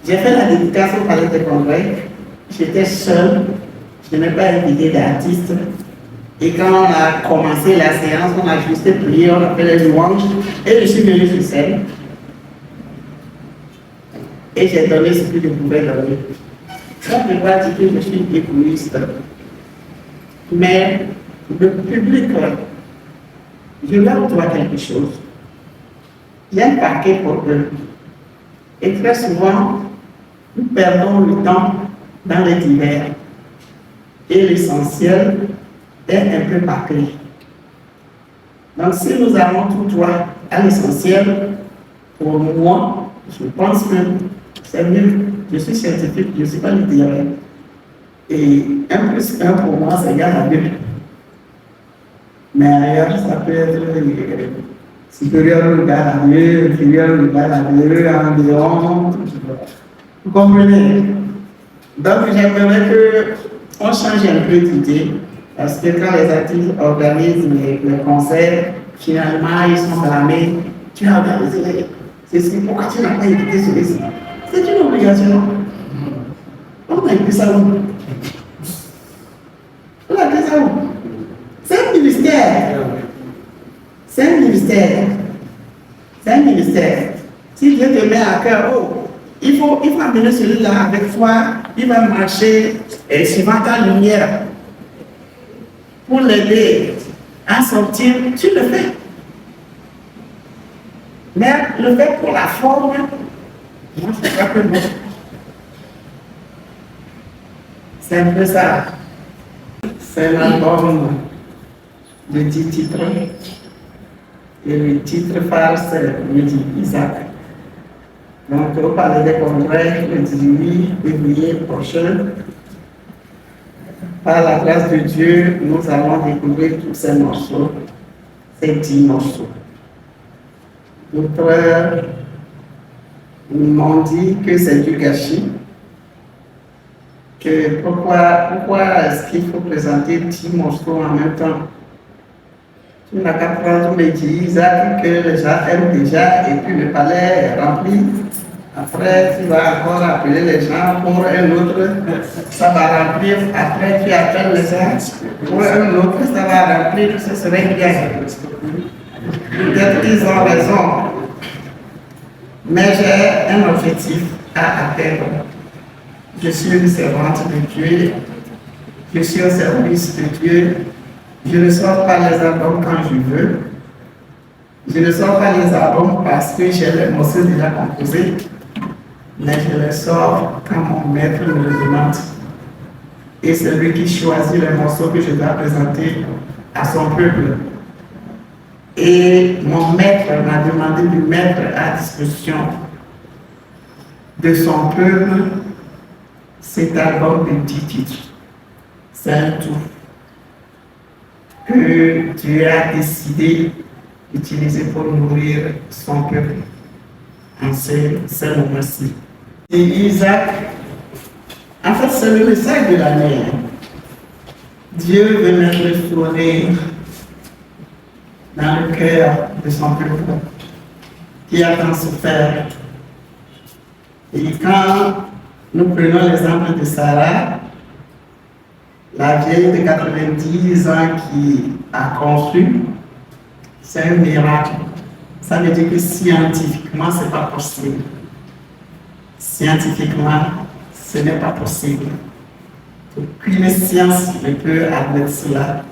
J'ai fait la dédicace au palais des congrès. J'étais seule, je n'ai pas invité d'artistes. Et quand on a commencé la séance, on a juste prié, on a fait les louanges, et je suis venu sur scène. Et j'ai donné ce que je pouvais donner. Ça ne veut pas dire que je suis égoïste. Mais le public, je leur dois quelque chose. Il y a un paquet pour eux. Et très souvent, nous perdons le temps dans les divers. Et l'essentiel est un peu bâclé. Donc si nous avons tout droit à l'essentiel, pour moi, je pense que c'est mieux. Je suis scientifique, je ne suis pas littéraire. Et 1 plus 1 pour moi, c'est égal à 2. Mais ailleurs, ça peut être supérieur ou égal à 2, inférieur ou égal à 2, environ. Vous comprenez? Donc j'aimerais qu'on change un peu d'idée. Parce que quand les artistes organisent les concerts, finalement, ils sont blâmés. Tu as organisé ceci, pourquoi tu n'as pas écouté celui-ci? C'est une obligation. On a écouté ça où? On a écouté ça où? C'est un ministère. C'est un ministère. C'est un ministère. Si Dieu te met à cœur, oh, il faut amener celui-là avec toi, il va marcher suivant ta lumière. Pour l'aider à sortir, tu le fais. Mais le fait pour la forme, moi je ne sais pas que bon. C'est un peu ça. C'est un album de 10 titres. Et le titre phare, c'est Midi Isaac. Donc, au Palais des Congrès, le 18 février prochain, par la grâce de Dieu, nous allons découvrir tous ces morceaux, ces 10 morceaux. D'autres m'ont dit que c'est du gâchis, que pourquoi est-ce qu'il faut présenter 10 morceaux en même temps? Tu n'as qu'à prendre les 10 Isaac que les gens aiment déjà et puis le palais est rempli. Après, tu vas encore appeler les gens pour un autre, ça va remplir. Après, tu appelles les gens pour un autre, ça va remplir, ce serait bien. Peut-être qu'ils ont raison. Mais j'ai un objectif à atteindre. Je suis une servante de Dieu. Je suis au service de Dieu. Je ne sors pas les albums quand je veux. Je ne sors pas les albums parce que j'ai les morceaux déjà composés. Mais je les sors quand mon maître me le demande. Et c'est lui qui choisit les morceaux que je dois présenter à son peuple. Et mon maître m'a demandé de mettre à disposition de son peuple cet album de 10 titres. C'est un tout que Dieu a décidé d'utiliser pour nourrir son peuple en ces moments-ci. Et Isaac, en fait, c'est le message de l'année. Dieu veut mettre le sourire dans le cœur de son peuple qui a tant souffert. Et quand nous prenons l'exemple de Sarah, la vieille de 90 ans qui a conçu, c'est un miracle. Ça veut dire que scientifiquement, ce n'est pas possible. Scientifiquement, ce n'est pas possible. Aucune science ne peut admettre cela.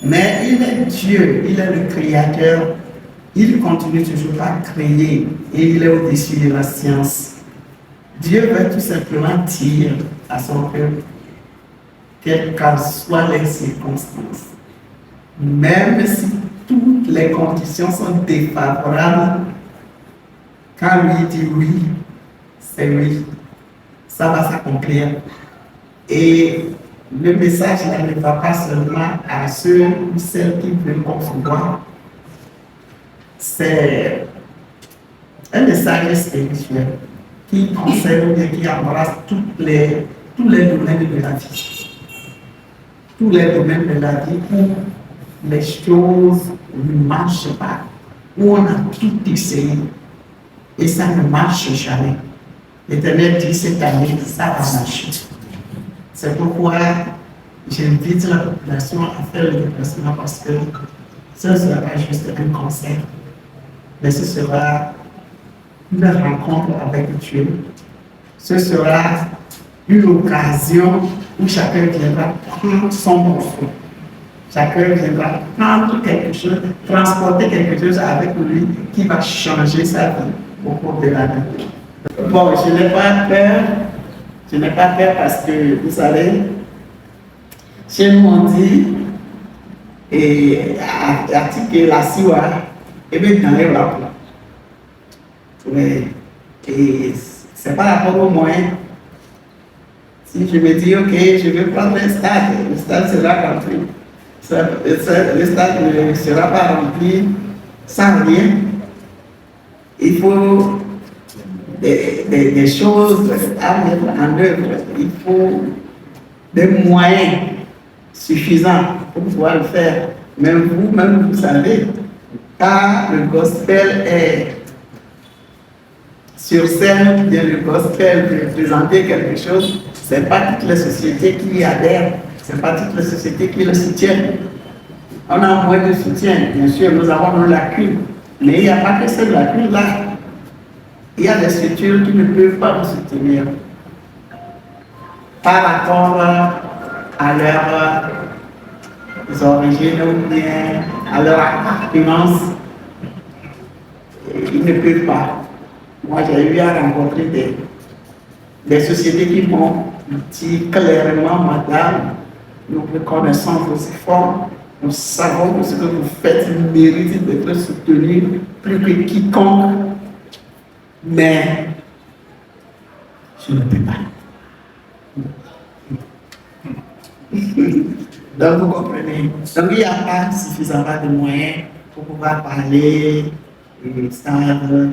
Mais il est Dieu, il est le créateur. Il continue toujours à créer et il est au-dessus de la science. Dieu veut tout simplement dire à son peuple, quelles qu'en soient les circonstances, même si toutes les conditions sont défavorables, quand lui dit oui, c'est oui, ça va s'accomplir. Et le message là ne va pas seulement à ceux ou celles qui veulent concevoir, c'est un message spirituel qui concerne et qui embrasse tous les domaines de la vie. Tous les domaines de la vie où les choses ne marchent pas, où on a tout essayé et ça ne marche jamais. L'Éternel dit cette année, ça va marcher. C'est pourquoi j'invite la population à faire le déplacement parce que ce ne sera pas juste un concert, mais ce sera une rencontre avec Dieu. Ce sera une occasion où chacun viendra prendre son morceau. Chacun viendra prendre quelque chose, transporter quelque chose avec lui qui va changer sa vie au cours de l'année. Bon, je n'ai pas peur. Je n'ai pas peur parce que, vous savez, chez nous on dit, et à la siwa, et bien dans les rapports. Et c'est par rapport aux moyens. Si je me dis, ok, je vais prendre le stade sera rempli. Le stade ne sera pas rempli sans rien. Il faut des choses à mettre en œuvre. Il faut des moyens suffisants pour pouvoir le faire. Même vous savez, quand le gospel est sur scène, bien le gospel veut présenter quelque chose, ce n'est pas toutes les sociétés qui y adhèrent, ce n'est pas toutes les sociétés qui le soutiennent. On a moins de soutien, bien sûr, nous avons nos lacunes, mais il n'y a pas que ces lacunes-là. Il y a des structures qui ne peuvent pas nous soutenir par rapport à leurs origines ou bien à leur appartenance. Ils ne peuvent pas. Moi, j'ai eu à rencontrer des sociétés qui m'ont dit clairement, madame, nous reconnaissons vos efforts, nous savons que ce que vous faites mérite d'être soutenu plus que quiconque, mais je ne peux pas. Donc, vous comprenez. Donc, il n'y a pas suffisamment de moyens pour pouvoir parler, stade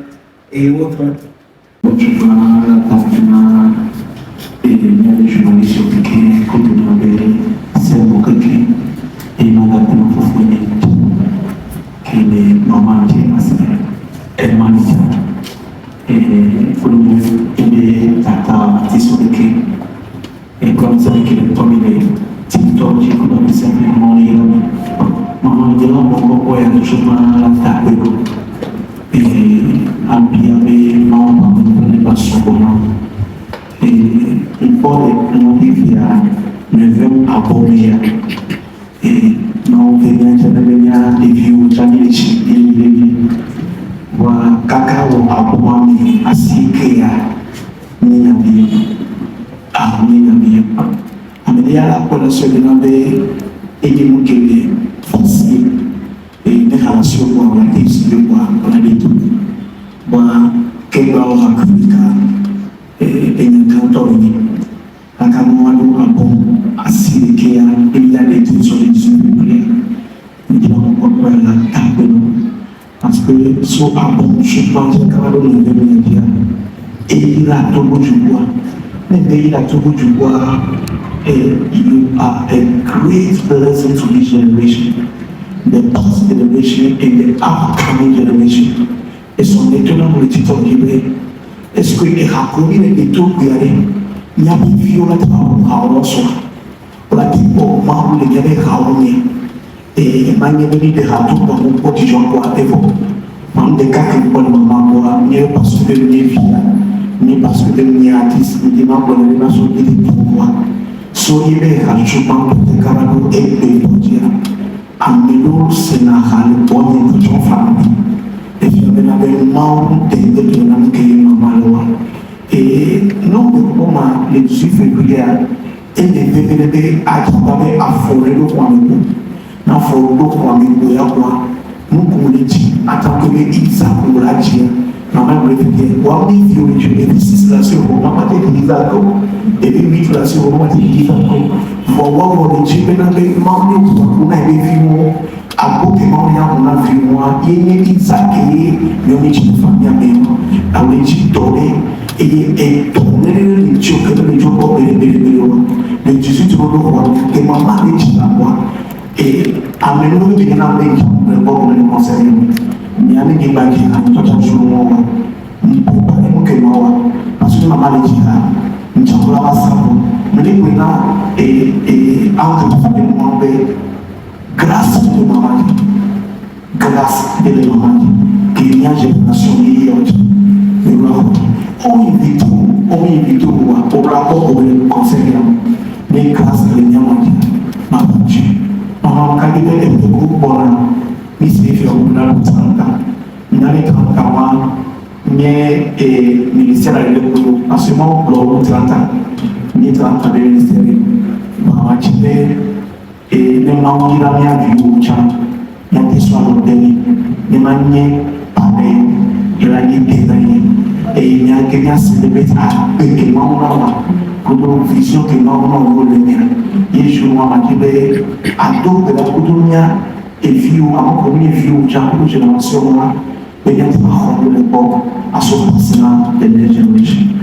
et autres. E comme ça qu'il est tombé TikTok, j'ai commencé simplement les maman dit là mon ouais toujours mal la table et ambiance maman ne pas souvent et il faut mon vivre me veut abonner et non venir jamais des views jamais les chiens wa cacao abonner assis que ni la vie Amelia la population de l'Ambé et des mots qui facile et des relations pour la décision de moi on a des tout moi que va au Afrique et une cantonne à Cameroun à bon à Syrie qui a il y a des trucs sur les publics nous devons comprendre la table parce que sur à bon je pense que Cameroun ne veut dire et il a tout le jour mais il a tout du bois et you are a great blessing to this generation, the past generation and the upcoming generation. Et son étonnant le titre libre, est-ce que les raconter les tout regardez, il y a des violences à l'osso, pour la type au moment où les gars racontent et manière de raconter dans mon petit genre quoi et vous, même des cas qui pour le moment quoi, il n'y a pas de vie. Ni parce que les artistes ne demandent pas de la société pourquoi. Soyez les rajoutements de Carado et de Bodia. Amélo Sénara, le bon de son famille. Et je vais avec membre de l'État qui est normalement. Et non, le 18 février, et les VVD a travaillé à forer le Kwamiko. Dans forer le Kwamiko, nous, comme les dit, en tant que les Isa pour la dire. Normalement, on dit que tu es ici, là, sur le moment, tu es d'accord, et puis, oui, là, sur le moment, tu es d'accord. Pour voir, on dit que nous avons vu à beaucoup de moments, on a vu moi, il y a une saquée, il y a une famille, on a dit doré, et tourner les jours que les jours pour le 18 jours, et maman a dit à moi, et à nous, il y a un bon conseil. Niani kibaki na mtoto mzungu ni pale mke mwa parce que ma normal qui a, nous avons la base, mais les gouvernements et entre les moments grâce de normal, grâce de normal, qu'il y a une génération de on invite au rapport au conseil, mais grâce à l'Église, ma Dieu, on a qualité de groupe pour mais c'est fait au bout de 30 ans. Nous avons 30 ans, mais le ministère a eu à ce moment, pour 30 ans, ni 30 ans de ministère, ma Dieu, et les membres qui l'ont mis au chat, il y a des soins de dernier, les manières pareilles, il y a des années. Et il y a quelqu'un qui se répète à eux qui m'ont pour une vision que nous avons le mien. Et je m'en vais à d'autres de la Coudoumia et vieux, à mon premier vieux, j'ai une génération, et il y a des parents de l'époque à ce passé-là de la génération.